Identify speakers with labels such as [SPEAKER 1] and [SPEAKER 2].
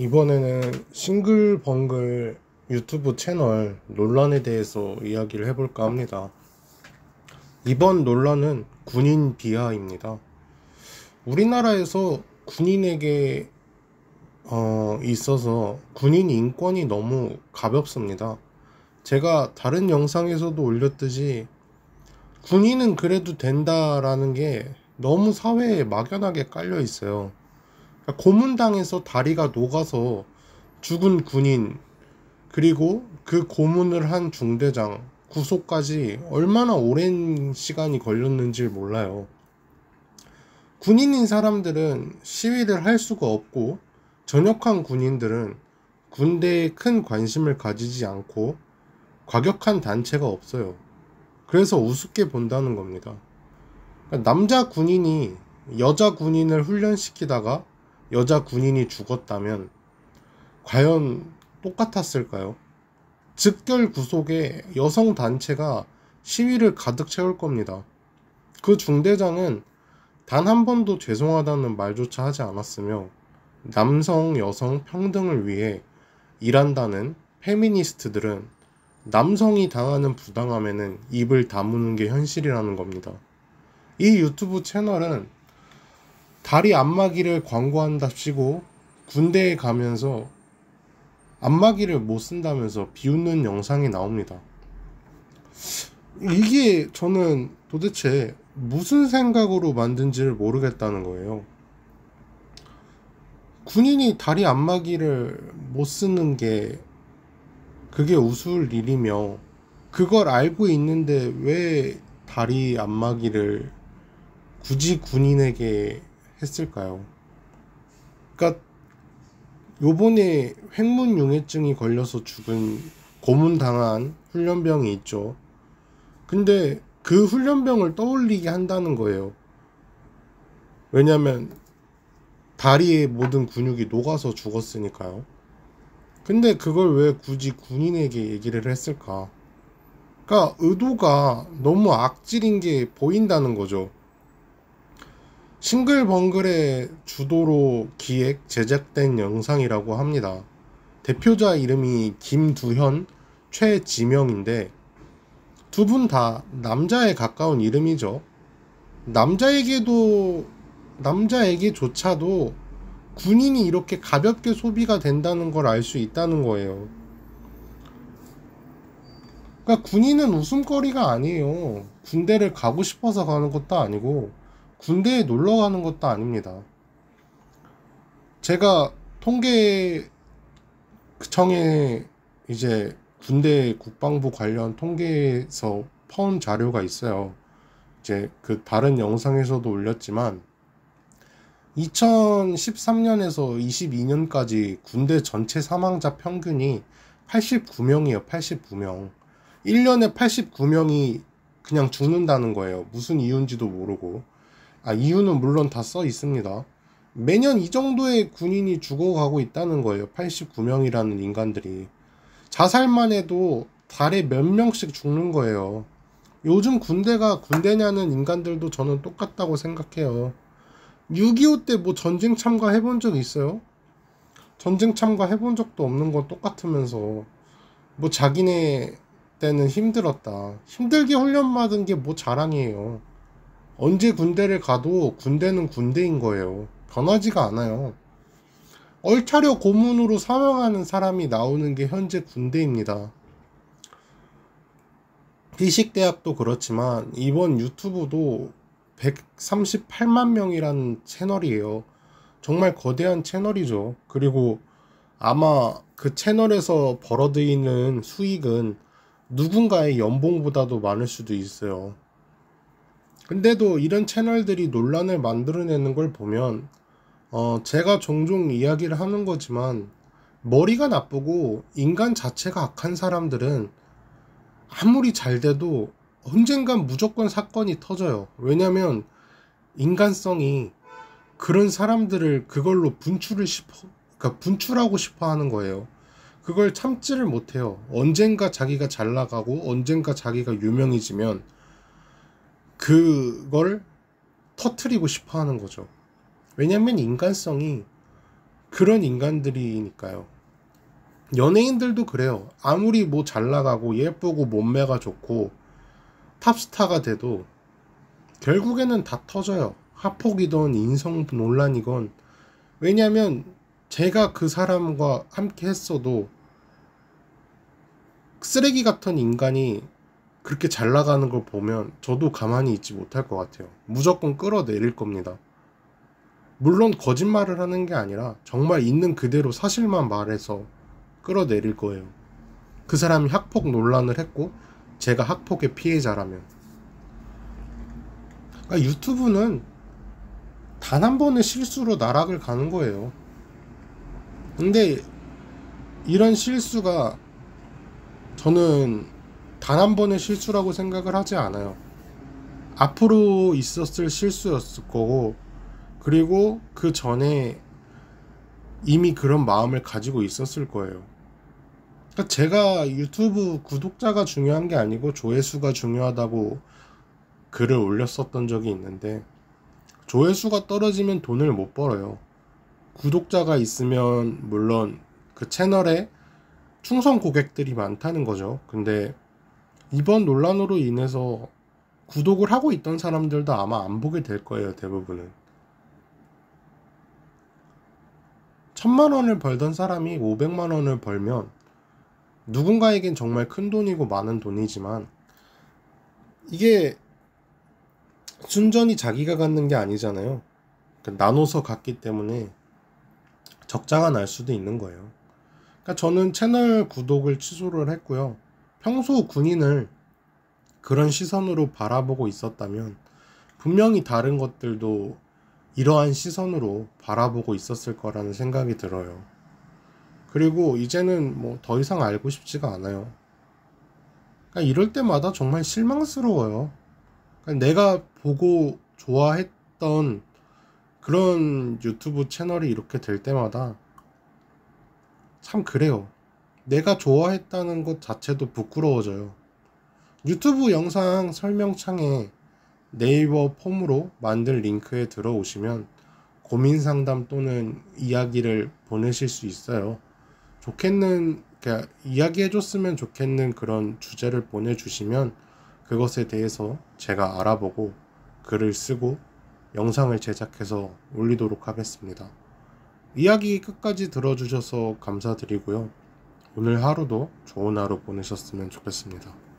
[SPEAKER 1] 이번에는 싱글벙글 유튜브 채널 논란에 대해서 이야기를 해볼까 합니다. 이번 논란은 군인 비하입니다. 우리나라에서 군인에게 있어서 군인 인권이 너무 가볍습니다. 제가 다른 영상에서도 올렸듯이 군인은 그래도 된다라는 게 너무 사회에 막연하게 깔려 있어요. 고문당해서 다리가 녹아서 죽은 군인, 그리고 그 고문을 한 중대장 구속까지 얼마나 오랜 시간이 걸렸는지 몰라요. 군인인 사람들은 시위를 할 수가 없고, 전역한 군인들은 군대에 큰 관심을 가지지 않고 과격한 단체가 없어요. 그래서 우습게 본다는 겁니다. 남자 군인이 여자 군인을 훈련시키다가 여자 군인이 죽었다면 과연 똑같았을까요? 즉결 구속에 여성 단체가 시위를 가득 채울 겁니다. 그 중대장은 단 한 번도 죄송하다는 말조차 하지 않았으며 남성 여성 평등을 위해 일한다는 페미니스트들은 남성이 당하는 부당함에는 입을 다무는 게 현실이라는 겁니다. 이 유튜브 채널은 다리 안마기를 광고한답시고 군대에 가면서 안마기를 못 쓴다면서 비웃는 영상이 나옵니다. 이게 저는 도대체 무슨 생각으로 만든지를 모르겠다는 거예요. 군인이 다리 안마기를 못 쓰는 게 그게 우스울 일이며, 그걸 알고 있는데 왜 다리 안마기를 굳이 군인에게 했을까요? 그러니까 요번에 횡문융해증이 걸려서 죽은 고문당한 훈련병이 있죠. 근데 그 훈련병을 떠올리게 한다는 거예요. 왜냐면 다리의 모든 근육이 녹아서 죽었으니까요. 근데 그걸 왜 굳이 군인에게 얘기를 했을까? 그러니까 의도가 너무 악질인 게 보인다는 거죠. 싱글벙글의 주도로 기획, 제작된 영상이라고 합니다. 대표자 이름이 김두현, 최지명인데 두 분 다 남자에 가까운 이름이죠. 남자에게조차도 군인이 이렇게 가볍게 소비가 된다는 걸 알 수 있다는 거예요. 그러니까 군인은 웃음거리가 아니에요. 군대를 가고 싶어서 가는 것도 아니고 군대에 놀러 가는 것도 아닙니다. 제가 통계청에 이제 군대 국방부 관련 통계에서 퍼온 자료가 있어요. 이제 그 다른 영상에서도 올렸지만 2013년에서 22년까지 군대 전체 사망자 평균이 89명이에요. 89명. 1년에 89명이 그냥 죽는다는 거예요. 무슨 이유인지도 모르고. 이유는 물론 다 써 있습니다. 매년 이 정도의 군인이 죽어가고 있다는 거예요. 89명이라는 인간들이. 자살만 해도 달에 몇 명씩 죽는 거예요. 요즘 군대가 군대냐는 인간들도 저는 똑같다고 생각해요. 6.25 때 뭐 전쟁 참가해본 적 있어요? 전쟁 참가해본 적도 없는 건 똑같으면서 뭐 자기네 때는 힘들었다. 힘들게 훈련 받은 게 뭐 자랑이에요. 언제 군대를 가도 군대는 군대인 거예요. 변하지가 않아요. 얼차려 고문으로 사망하는 사람이 나오는 게 현재 군대입니다. 피식대학도 그렇지만 이번 유튜브도 138만 명이라는 채널이에요. 정말 거대한 채널이죠. 그리고 아마 그 채널에서 벌어들이는 수익은 누군가의 연봉보다도 많을 수도 있어요. 근데도 이런 채널들이 논란을 만들어내는 걸 보면 제가 종종 이야기를 하는 거지만 머리가 나쁘고 인간 자체가 악한 사람들은 아무리 잘 돼도 언젠간 무조건 사건이 터져요. 왜냐면 인간성이 그런 사람들을 그걸로 분출하고 싶어 하는 거예요. 그걸 참지를 못해요. 언젠가 자기가 잘 나가고 언젠가 자기가 유명해지면 그걸 터트리고 싶어 하는 거죠. 왜냐면 인간성이 그런 인간들이니까요. 연예인들도 그래요. 아무리 뭐 잘 나가고 예쁘고 몸매가 좋고 탑스타가 돼도 결국에는 다 터져요. 학폭이건 인성 논란이건. 왜냐면 제가 그 사람과 함께 했어도 쓰레기 같은 인간이 그렇게 잘 나가는 걸 보면 저도 가만히 있지 못할 것 같아요. 무조건 끌어내릴 겁니다. 물론 거짓말을 하는 게 아니라 정말 있는 그대로 사실만 말해서 끌어내릴 거예요. 그 사람이 학폭 논란을 했고 제가 학폭의 피해자라면. 그러니까 유튜브는 단 한 번의 실수로 나락을 가는 거예요. 근데 이런 실수가 저는 단 한 번의 실수라고 생각을 하지 않아요. 앞으로 있었을 실수였을 거고, 그리고 그 전에 이미 그런 마음을 가지고 있었을 거예요. 그러니까 제가 유튜브 구독자가 중요한 게 아니고 조회수가 중요하다고 글을 올렸었던 적이 있는데, 조회수가 떨어지면 돈을 못 벌어요. 구독자가 있으면 물론 그 채널에 충성 고객들이 많다는 거죠. 근데 이번 논란으로 인해서 구독을 하고 있던 사람들도 아마 안 보게 될 거예요. 대부분은 1000만 원을 벌던 사람이 500만 원을 벌면 누군가에겐 정말 큰 돈이고 많은 돈이지만 이게 순전히 자기가 갖는 게 아니잖아요. 그러니까 나눠서 갖기 때문에 적자가 날 수도 있는 거예요. 그러니까 저는 채널 구독을 취소를 했고요. 평소 군인을 그런 시선으로 바라보고 있었다면 분명히 다른 것들도 이러한 시선으로 바라보고 있었을 거라는 생각이 들어요. 그리고 이제는 뭐 더 이상 알고 싶지가 않아요. 그러니까 이럴 때마다 정말 실망스러워요. 그러니까 내가 보고 좋아했던 그런 유튜브 채널이 이렇게 될 때마다 참 그래요. 내가 좋아했다는 것 자체도 부끄러워져요. 유튜브 영상 설명창에 네이버 폼으로 만든 링크에 들어오시면 고민 상담 또는 이야기를 보내실 수 있어요. 그러니까 이야기해줬으면 좋겠는 그런 주제를 보내주시면 그것에 대해서 제가 알아보고 글을 쓰고 영상을 제작해서 올리도록 하겠습니다. 이야기 끝까지 들어주셔서 감사드리고요. 오늘 하루도 좋은 하루 보내셨으면 좋겠습니다.